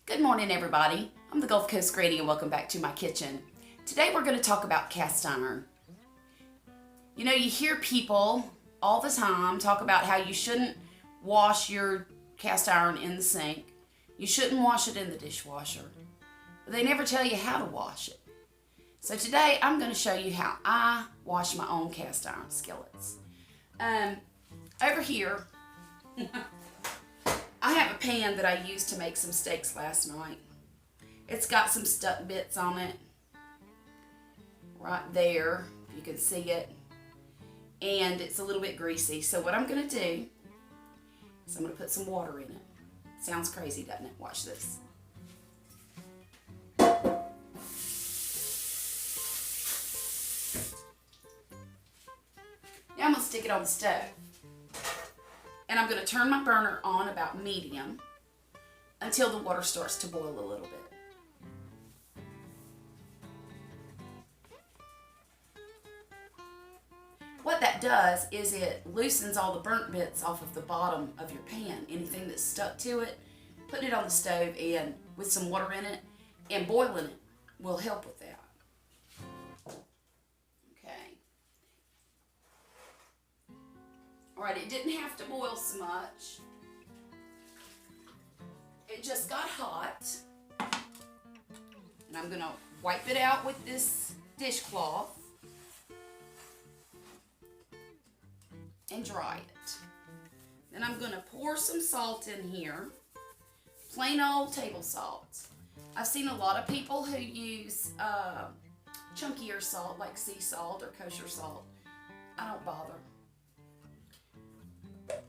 Good morning, everybody. I'm the Gulf Coast Grady and welcome back to my kitchen. Today we're going to talk about cast iron. You know, you hear people all the time talk about how you shouldn't wash your cast iron in the sink. You shouldn't wash it in the dishwasher. But they never tell you how to wash it. So today I'm going to show you how I wash my own cast iron skillets. Over here, I have a pan that I used to make some steaks last night. It's got some stuck bits on it. Right there, you can see it. And it's a little bit greasy. So what I'm going to do is I'm going to put some water in it. Sounds crazy, doesn't it? Watch this. Now I'm going to stick it on the stove. And I'm going to turn my burner on about medium until the water starts to boil a little bit. What that does is it loosens all the burnt bits off of the bottom of your pan. Anything that's stuck to it, putting it on the stove and with some water in it and boiling it will help with that. Alright, it didn't have to boil so much. It just got hot. And I'm going to wipe it out with this dishcloth and dry it. Then I'm going to pour some salt in here. Plain old table salt. I've seen a lot of people who use chunkier salt like sea salt or kosher salt. I don't bother.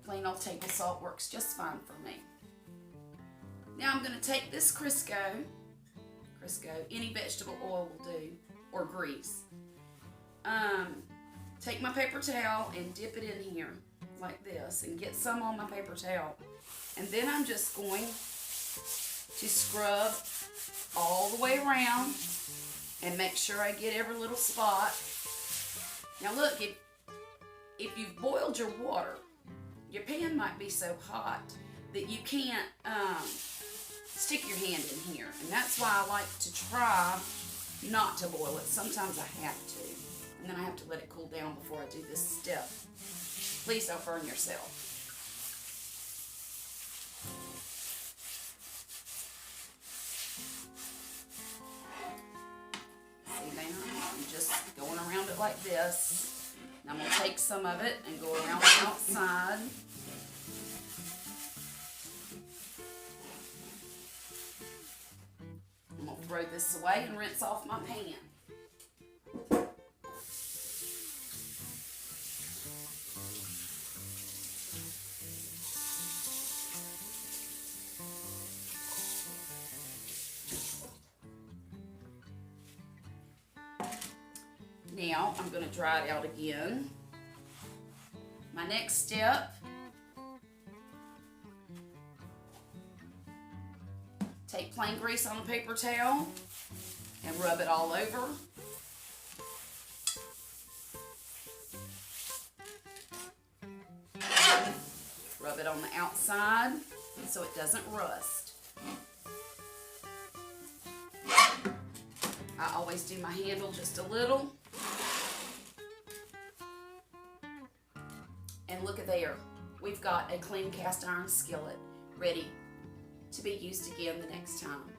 Plain old table salt works just fine for me. Now I'm going to take this Crisco, any vegetable oil will do, or grease. Take my paper towel and dip it in here like this and get some on my paper towel. And then I'm just going to scrub all the way around and make sure I get every little spot. Now look, if you've boiled your water, your pan might be so hot that you can't stick your hand in here. And that's why I like to try not to boil it. Sometimes I have to. And then I have to let it cool down before I do this step. Please don't burn yourself. See there? I'm just going around it like this. Now I'm going to take some of it and go around the outside. I'm going to throw this away and rinse off my pan. Now I'm going to dry it out again. My next step, take plain grease on a paper towel and rub it all over. Rub it on the outside so it doesn't rust. I always do my handle just a little. And look at there, we've got a clean cast iron skillet ready to be used again the next time.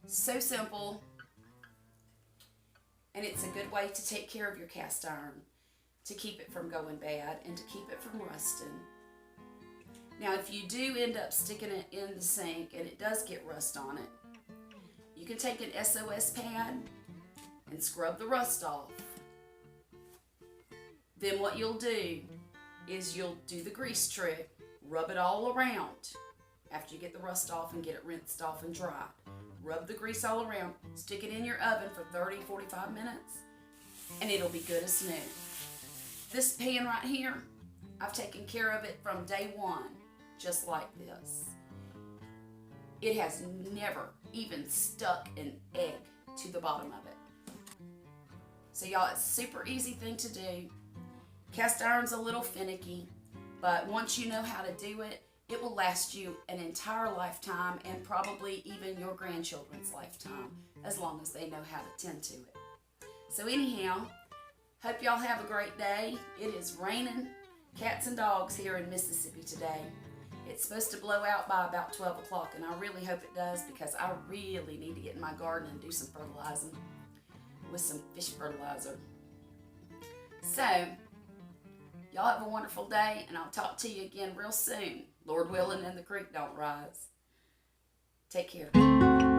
So simple, and it's a good way to take care of your cast iron, to keep it from going bad and to keep it from rusting. Now if you do end up sticking it in the sink and it does get rust on it, you can take an SOS pad and scrub the rust off. Then what you'll do is you'll do the grease trick, rub it all around after you get the rust off and get it rinsed off and dry. Rub the grease all around, stick it in your oven for 30-45 minutes, and it'll be good as new. This pan right here, I've taken care of it from day one, just like this. It has never even stuck an egg to the bottom of it. So y'all, it's a super easy thing to do. Cast iron's a little finicky, but once you know how to do it, it will last you an entire lifetime and probably even your grandchildren's lifetime, as long as they know how to tend to it. So anyhow, hope y'all have a great day. It is raining cats and dogs here in Mississippi today. It's supposed to blow out by about 12 o'clock, and I really hope it does, because I really need to get in my garden and do some fertilizing with some fish fertilizer. So, y'all have a wonderful day, and I'll talk to you again real soon. Lord willing, and the creek don't rise. Take care.